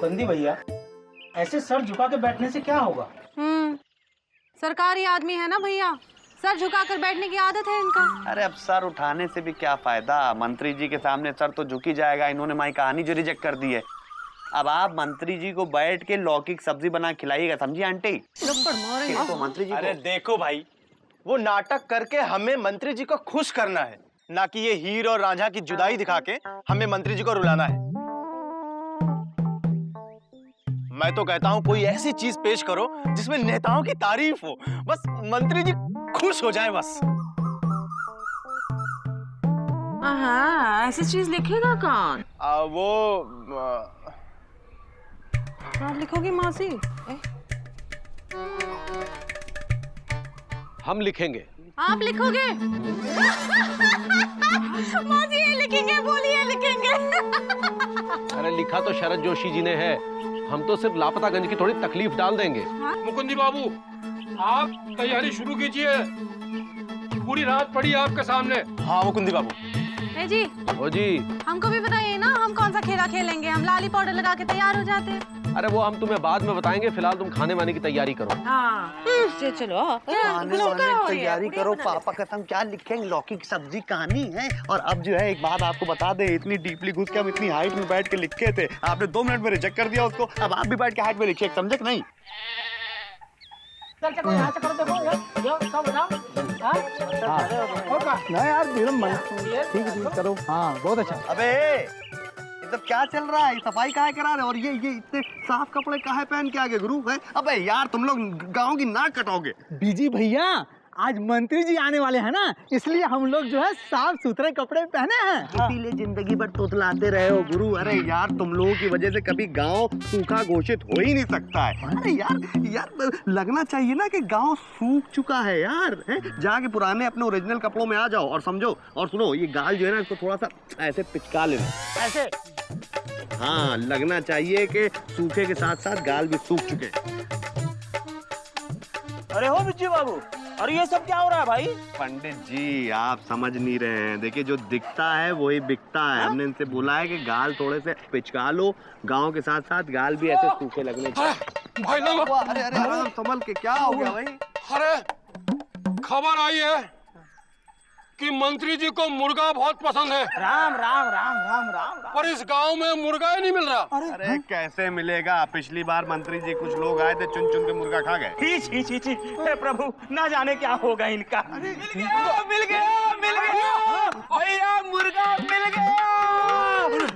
मुकंदी भैया, ऐसे सर झुका के बैठने से क्या होगा? सरकारी आदमी है ना भैया, सर झुकाकर बैठने की आदत है इनका। अरे अब सर उठाने से भी क्या फायदा, मंत्री जी के सामने सर तो झुक ही जाएगा। इन्होंने हमारी कहानी जो रिजेक्ट कर दी है। अब आप मंत्री जी को बैठ के लौकी की सब्जी बना खिलाइएगा, समझी आंटी? तो मंत्री जी अरे देखो भाई, वो नाटक करके हमें मंत्री जी को खुश करना है, ना कि ये हीर और रांझा की जुदाई दिखा के हमें मंत्री जी को रुलाना है। मैं तो कहता हूँ कोई ऐसी चीज पेश करो जिसमें नेताओं की तारीफ हो, बस मंत्री जी खुश हो जाए बस। हाँ, ऐसी चीज लिखेगा कौन? आप लिखोगी मौसी? हम लिखेंगे। आप लिखोगे? मौसी ये लिखेंगे, बोलिए लिखेंगे। अरे लिखा तो शरद जोशी जी ने है, हम तो सिर्फ लापतागंज की थोड़ी तकलीफ डाल देंगे। मुकुंदी बाबू, आप तैयारी शुरू कीजिए, पूरी रात पड़ी आपके सामने। हाँ मुकुंदी बाबू। जी ओ जी, हमको भी बताइए ना, हम कौन सा खेला खेलेंगे? हम लाली पाउडर लगा के तैयार हो जाते हैं। अरे वो हम तुम्हें बाद में बताएंगे, फिलहाल तुम खाने वाने की तैयारी करो। हाँ चलो खाने वाने की तैयारी करो। पापा कसम क्या लिखेंगे, लौकी की सब्जी कहानी है। और अब जो है एक बात आपको बता दे, इतनी डीपली घुस के हम इतनी हाइट में बैठ के लिखे थे, आपने 2 मिनट में रिजेक्ट कर दिया उसको। अब आप भी बैठ के हाइट में लिखिए, समझे कि नहीं? चल चलो यहाँ से करो, देखो यो सब बताओ। नहीं यार ठीक है करो। हाँ बहुत अच्छा। अबे ये सब क्या चल रहा है? सफाई काहे करा रहे? और ये इतने साफ कपड़े काहे पहन के आगे गुरु है? अबे यार तुम लोग गाँव की नाक कटोगे। बीजी भैया, आज मंत्री जी आने वाले हैं ना, इसलिए हम लोग जो है साफ सुथरे कपड़े पहने हैं। इसीलिए जिंदगी भर तोतलाते रहे हो गुरु। अरे यार तुम लोगों की वजह से कभी गांव सूखा घोषित हो ही नहीं सकता है। अरे यार लगना चाहिए ना कि गांव सूख चुका है यार। जाके पुराने अपने ओरिजिनल कपड़ों में आ जाओ और समझो। और सुनो, ये गाल जो है ना, इसको थोड़ा सा ऐसे पिचका लेना, ऐसे। हाँ, लगना चाहिए कि सूखे के साथ साथ गाल भी सूख चुके। अरे हो बिज्जू बाबू, और ये सब क्या हो रहा है भाई? पंडित जी आप समझ नहीं रहे हैं। देखिए जो दिखता है वही बिकता है। हमने इनसे बोला है कि गाल थोड़े से पिचका लो, गांव के साथ साथ गाल भी ऐसे सूखे लगने चाहिए। भाई लोग, अरे अरे संभल के, क्या हो गया भाई? अरे खबर आई है कि मंत्री जी को मुर्गा बहुत पसंद है। राम राम राम राम राम राम। पर इस गांव में मुर्गा ही नहीं मिल रहा। अरे कैसे मिलेगा? पिछली बार मंत्री जी कुछ लोग आए थे, चुन चुन के मुर्गा खा गए। छी, हे प्रभु, ना जाने क्या होगा इनका। मिल गया भैया, मुर्गा मिल गया।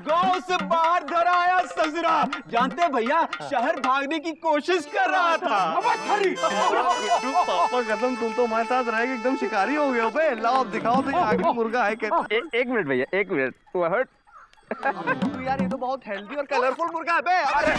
गांव से बाहर घर आया ससुरा। जानते भैया, शहर भागने की कोशिश कर रहा था। पापा कसम, तुम तो हमारे साथ रह के एकदम शिकारी हो गए हो बे। लाओ दिखाओ तो आखिरी मुर्गा है क्या? एक मिनट भैया, एक मिनट। यार ये तो बहुत हेल्दी और कलरफुल मुर्गा है बे। अरे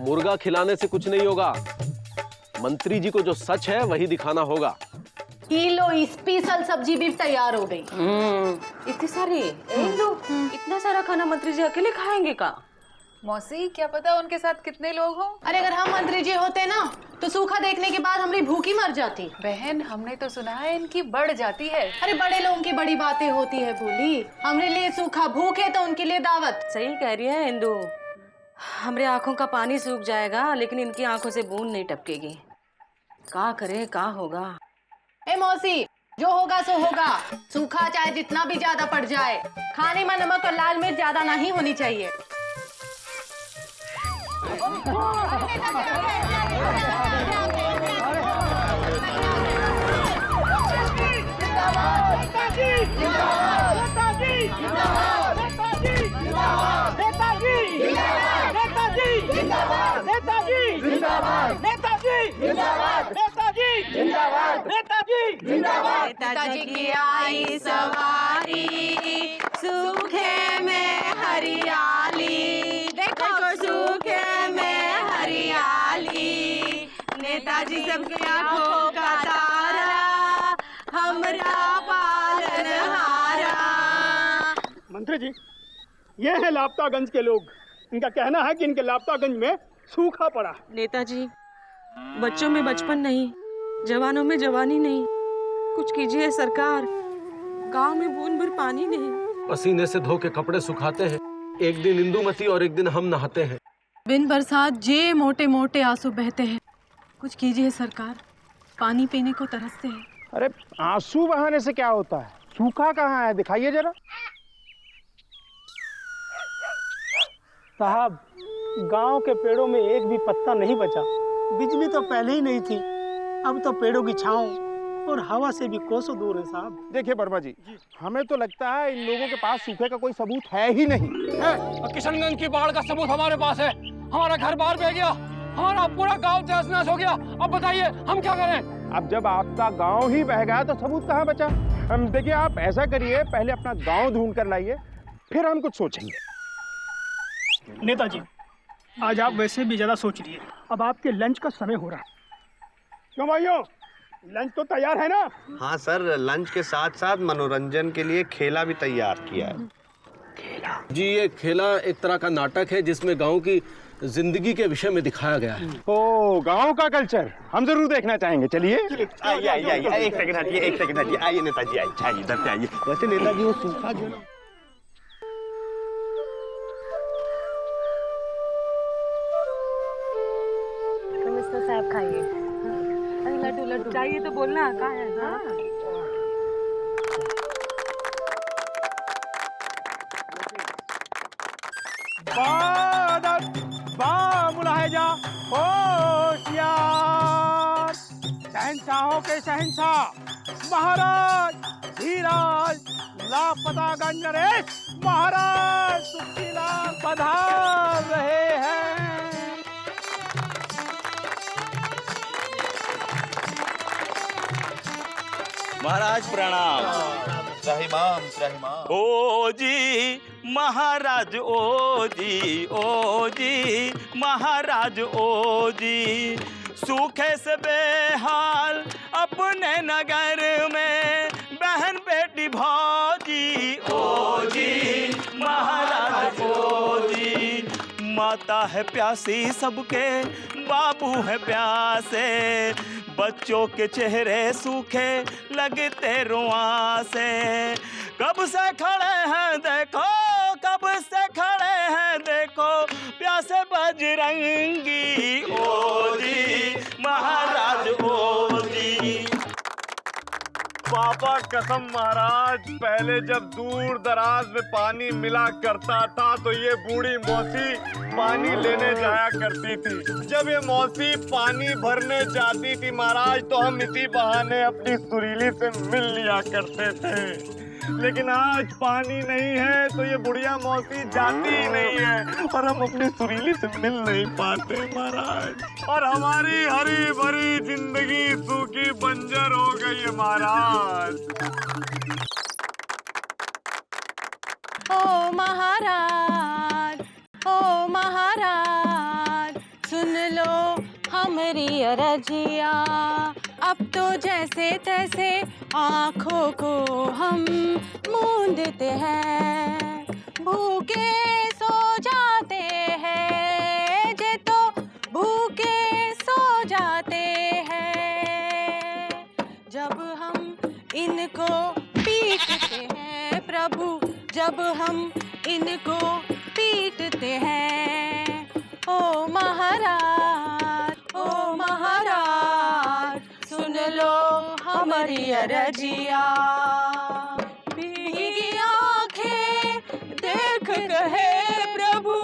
मुर्गा खिलाने से कुछ नहीं होगा, मंत्री जी को जो सच है वही दिखाना होगा। किलो स्पेशल सब्जी भी तैयार हो गई। इतनी सारी? इतना सारा खाना मंत्री जी अकेले खाएंगे का? मौसी क्या पता उनके साथ कितने लोग हों। अरे अगर हम मंत्री जी होते ना तो सूखा देखने के बाद हमारी भूखी मर जाती। बहन हमने तो सुना है इनकी बढ़ जाती है। अरे बड़े लोगों की बड़ी बातें होती है बोली। हमारे लिए सूखा भूख है तो उनके लिए दावत। सही कह रही है इंदु, हमारे आंखों का पानी सूख जाएगा लेकिन इनकी आंखों से बूंद नहीं टपकेगी। क्या करे, क्या होगा? ए मौसी, जो होगा सो होगा। सूखा चाहे जितना भी ज्यादा पड़ जाए, खाने में नमक और लाल मिर्च ज्यादा नहीं होनी चाहिए। नेताजी की आई सवारी, सूखे में हरियाली, देखो सूखे में हरियाली। नेताजी सबके आंखों का तारा, हमरा पालनहारा। मंत्री जी, ये है लापतागंज के लोग। इनका कहना है कि इनके लापतागंज में सूखा पड़ा। नेताजी, बच्चों में बचपन नहीं, जवानों में जवानी नहीं। कुछ कीजिए सरकार, गांव में बूंद भर पानी नहीं। पसीने से धो के कपड़े सुखाते हैं, एक दिन इंदुमती और एक दिन हम नहाते हैं। बिन बरसात जे मोटे मोटे आंसू बहते हैं। कुछ कीजिए सरकार, पानी पीने को तरसते हैं। अरे आंसू बहाने से क्या होता है? सूखा कहाँ है, दिखाइए जरा। साहब, गांव के पेड़ों में एक भी पत्ता नहीं बचा। बिजली तो पहले ही नहीं थी, अब तो पेड़ों की छांव और हवा से भी कोसों दूर है साहब। देखिए वर्मा जी, हमें तो लगता है इन लोगों के पास सूखे का कोई सबूत है ही नहीं है। किशनगंज की बाढ़ का सबूत हमारे पास है। हमारा घर बाहर बह गया, हमारा पूरा गांव तहस-नहस हो गया। अब बताइए हम क्या करें? अब जब आपका गांव ही बह गया तो सबूत कहाँ बचा? हम देखिए, आप ऐसा करिए, पहले अपना गांव ढूंढ कर लाइए, फिर हम कुछ सोचेंगे। नेताजी, आज आप वैसे भी ज्यादा सोच लिए। अब आपके लंच का समय हो रहा है। क्यों भाइयों, लंच तो तैयार है ना? हाँ सर, लंच के साथ साथ मनोरंजन के लिए खेला भी तैयार किया है। खेला? जी, ये खेला एक तरह का नाटक है जिसमें गांव की जिंदगी के विषय में दिखाया गया है। ओ, गांव का कल्चर हम जरूर देखना चाहेंगे। चलिए आइए आइए आइए, एक सेकंड हटिए, एक सेकंड हटिए। आइए नेताजी, आइए इधर से आइए। वैसे नेताजी, वो सूखा जो ना, साहब खाइए। लड्डू लड्डू चाहिए तो बोलना, कहाँ है? हाँ। मुलाहिजा होशियार, शहंशाहों के शहंशाह महाराज धीराज लापता गंज नरेश महाराज सुखीलाल पधार रहे हैं। महाराज प्रणाम। त्राहिमाम त्राहिमाम। ओ जी महाराज, ओ जी महाराज, ओ जी सूखे से बेहाल अपने नगर में बहन बेटी भौजी। ओ जी महाराज, ओ जी माता है प्यासी सबके, बाबू है प्यासे, बच्चों के चेहरे सूखे लगते रुआ से। कब से खड़े हैं देखो, कब से खड़े हैं देखो, प्यासे बजरंगी। ओ जी महाराज, ओ जी। पापा कसम महाराज, पहले जब दूर दराज में पानी मिला करता था तो ये बूढ़ी मौसी पानी लेने जाया करती थी। जब ये मौसी पानी भरने जाती थी महाराज, तो हम इसी बहाने अपनी सुरीली से मिल लिया करते थे। लेकिन आज पानी नहीं है तो ये बुढ़िया मौसी जाती ही नहीं है और हम अपनी सुरीली से मिल नहीं पाते महाराज। और हमारी हरी भरी जिंदगी सूखी बंजर हो गई है महाराज। ओ महाराज, ओ महाराज, सुन लो हमारी अरजिया। अब तो जैसे तैसे आँखों को हम मूंदते हैं, भूखे सो जाते हैं, जे तो भूखे सो जाते हैं। जब हम इनको पीटते हैं प्रभु, जब हम इनको पीटते हैं। ओ महाराज, ओ महाराज, सुन लो हमारी अरजिया। भीगी आंखें देख कहे प्रभु,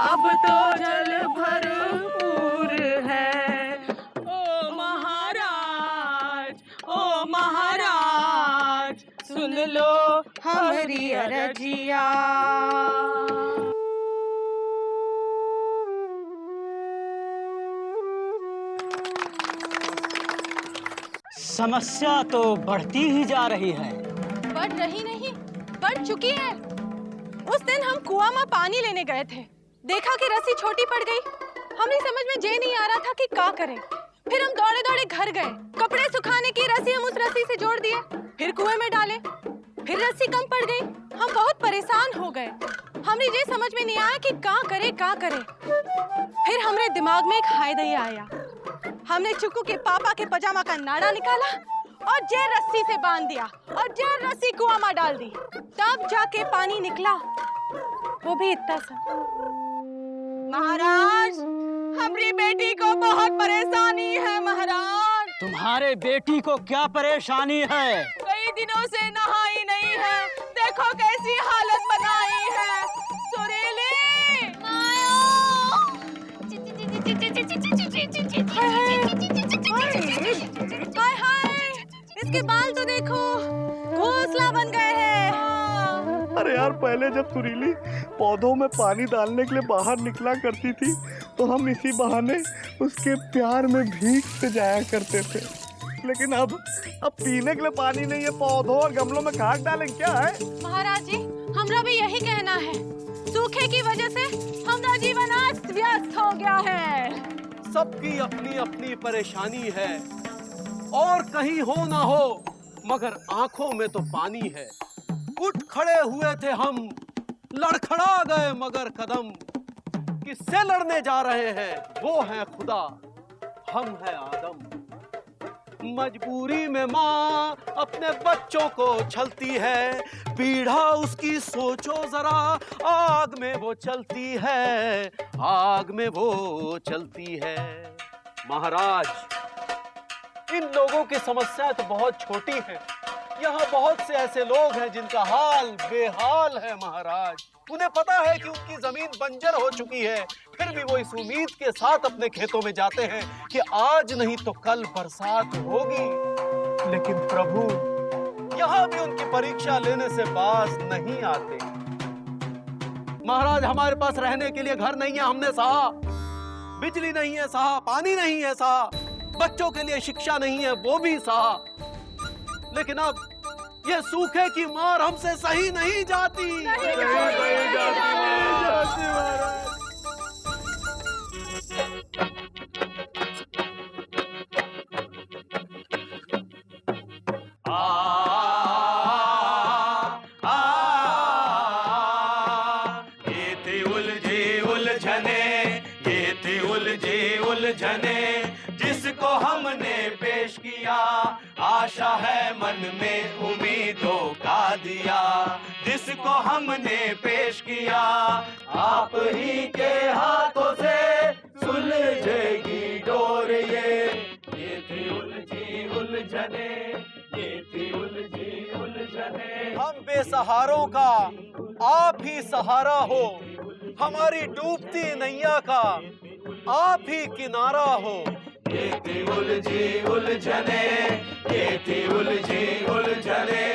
अब तो जल भरपूर है। ओ महाराज, ओ महाराज, सुन लो रजिया। समस्या तो बढ़ती ही जा रही है। बढ़ रही नहीं, बढ़ चुकी है। उस दिन हम कुआं में पानी लेने गए थे, देखा कि रस्सी छोटी पड़ गई। हमें समझ में जे नहीं आ रहा था कि क्या करें। फिर हम दौड़े दौड़े घर गए, कपड़े सुखाने की रस्सी हम उस रस्सी से जोड़ दिए, फिर कुएं में डाले, फिर रस्सी कम पड़ गई। हम बहुत परेशान हो गए। हमें ये समझ में नहीं आया कि क्या करे। फिर हमारे दिमाग में एक आइडिया आया। हमने चुकू के पापा के पजामा का नाड़ा निकाला और जे रस्सी से बांध दिया और जे रस्सी कुआं में डाल दी। तब जाके पानी निकला, वो भी इतना सा। महाराज, हमारी बेटी को बहुत परेशानी है महाराज। तुम्हारे बेटी को क्या परेशानी है? कई दिनों से नहाई नहीं है, देखो कैसी हालत बनाई है। सुरीली हाय हाय, इसके बाल तो देखो घोंसला बन गए हैं। अरे यार, पहले जब सुरीली पौधों में पानी डालने के लिए बाहर निकला करती थी तो हम इसी बहाने उसके प्यार में भीग से जाया करते थे। लेकिन अब पीने के लिए पानी नहीं है, पौधों और गमलों में खाद डालें क्या है? महाराज जी, हमरा भी यही कहना है। सूखे की वजह से हमारा जीवन अस्त व्यस्त हो गया है। सबकी अपनी अपनी परेशानी है, और कहीं हो ना हो मगर आंखों में तो पानी है। उठ खड़े हुए थे हम, लड़खड़ा गए मगर कदम। किससे लड़ने जा रहे हैं? वो है खुदा, हम है आदम। मजबूरी में माँ अपने बच्चों को छलती है, पीढ़ा उसकी सोचो जरा, आग में वो चलती है, आग में वो चलती है। महाराज, इन लोगों की समस्या तो बहुत छोटी है। यहाँ बहुत से ऐसे लोग हैं जिनका हाल बेहाल है महाराज। उन्हें पता है कि उनकी जमीन बंजर हो चुकी है, फिर भी वो इस उम्मीद के साथ अपने खेतों में जाते हैं कि आज नहीं तो कल बरसात होगी। लेकिन प्रभु यहाँ भी उनकी परीक्षा लेने से बाज नहीं आते। महाराज, हमारे पास रहने के लिए घर नहीं है, हमने सहा। बिजली नहीं है, सहा। पानी नहीं है, सहा। बच्चों के लिए शिक्षा नहीं है, वो भी सहा। लेकिन अब ये सूखे की मार हमसे सही नहीं जाती। नहीं जाती महाराज। ये थी उलझने जिसको हमने पेश किया, आशा है मन में उम्मीदों का दिया। जिसको हमने पेश किया, आप ही के हाथों से सुलझेगी डोर ये थी उलझने, ये थी उलझने। हम बेसहारों का आप ही सहारा हो, हमारी डूबती नैया का आप ही किनारा हो। ये थी उलझने, ये थी उलझने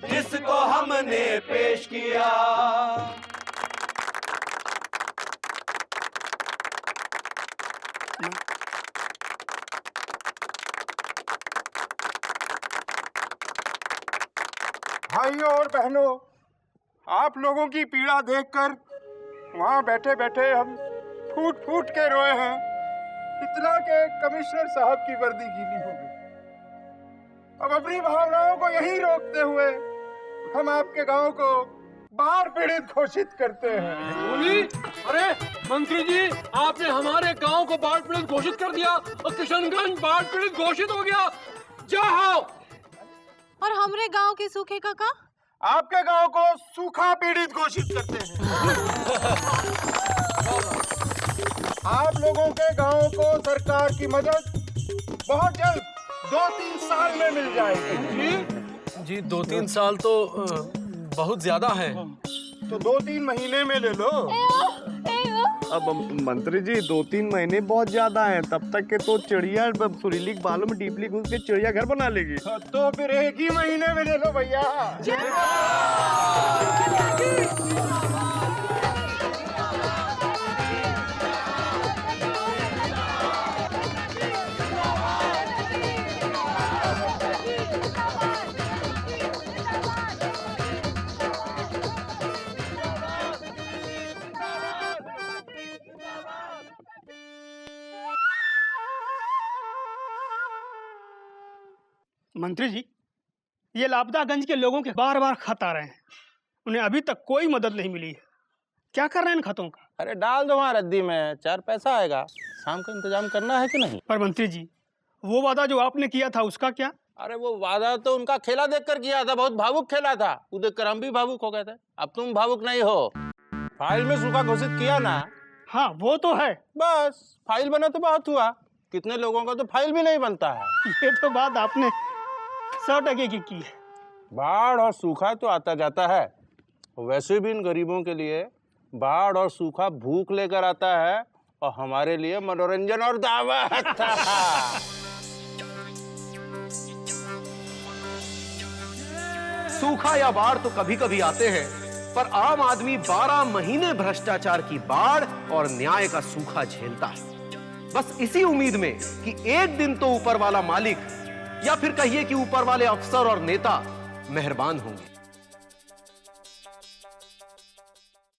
जिसको हमने पेश किया। भाइयों और बहनों, आप लोगों की पीड़ा देखकर वहाँ बैठे बैठे हम फूट फूट के रोए हैं। इतना के कमिश्नर साहब की वर्दी गीली हो गई। अब अपनी भावनाओं को यहीं रोकते हुए हम आपके गांव को बाढ़ पीड़ित घोषित करते हैं। बोली, अरे मंत्री जी, आपने हमारे गांव को बाढ़ पीड़ित घोषित कर दिया और किशनगंज बाढ़ पीड़ित घोषित हो गया। जाओ। और हमरे गांव के सूखे का? आपके गांव को सूखा पीड़ित घोषित करते हैं। आप लोगों के गांव को सरकार की मदद बहुत जल्द 2-3 साल में मिल जाएगी। जी 2-3 साल तो बहुत ज्यादा है। तो 2-3 महीने में ले लो। अब मंत्री जी 2-3 महीने बहुत ज्यादा हैं, तब तक के तो चिड़िया सुरीली के बालों में डीपली घुस के चिड़िया घर बना लेगी। तो फिर 1 ही महीने में ले लो भैया। मंत्री जी, ये लापतागंज के लोगों के बार बार खत आ रहे हैं, उन्हें अभी तक कोई मदद नहीं मिली है। क्या कर रहे हैं इन खतों का? अरे डाल दो वहाँ रद्दी में, 4 पैसा आएगा। शाम का इंतजाम करना है कि नहीं? पर मंत्री जी, वो वादा जो आपने किया था उसका क्या? अरे वो वादा तो उनका खेला देखकर किया था, बहुत भावुक खेला था। वो देखकर हम भी भावुक हो गए थे। अब तुम भावुक नहीं हो। फाइल में सूखा घोषित किया ना? हाँ वो तो है। बस फाइल बना तो बहुत हुआ, कितने लोगों का तो फाइल भी नहीं बनता है। ये तो बात आपने 100% की है। बाढ़ और सूखा तो आता जाता है, वैसे भी इन गरीबों के लिए बाढ़ और सूखा भूख लेकर आता है और हमारे लिए मनोरंजन और दावत। सूखा या बाढ़ तो कभी कभी आते हैं, पर आम आदमी 12 महीने भ्रष्टाचार की बाढ़ और न्याय का सूखा झेलता है, बस इसी उम्मीद में कि एक दिन तो ऊपर वाला मालिक या फिर कहिए कि ऊपर वाले अफसर और नेता मेहरबान होंगे।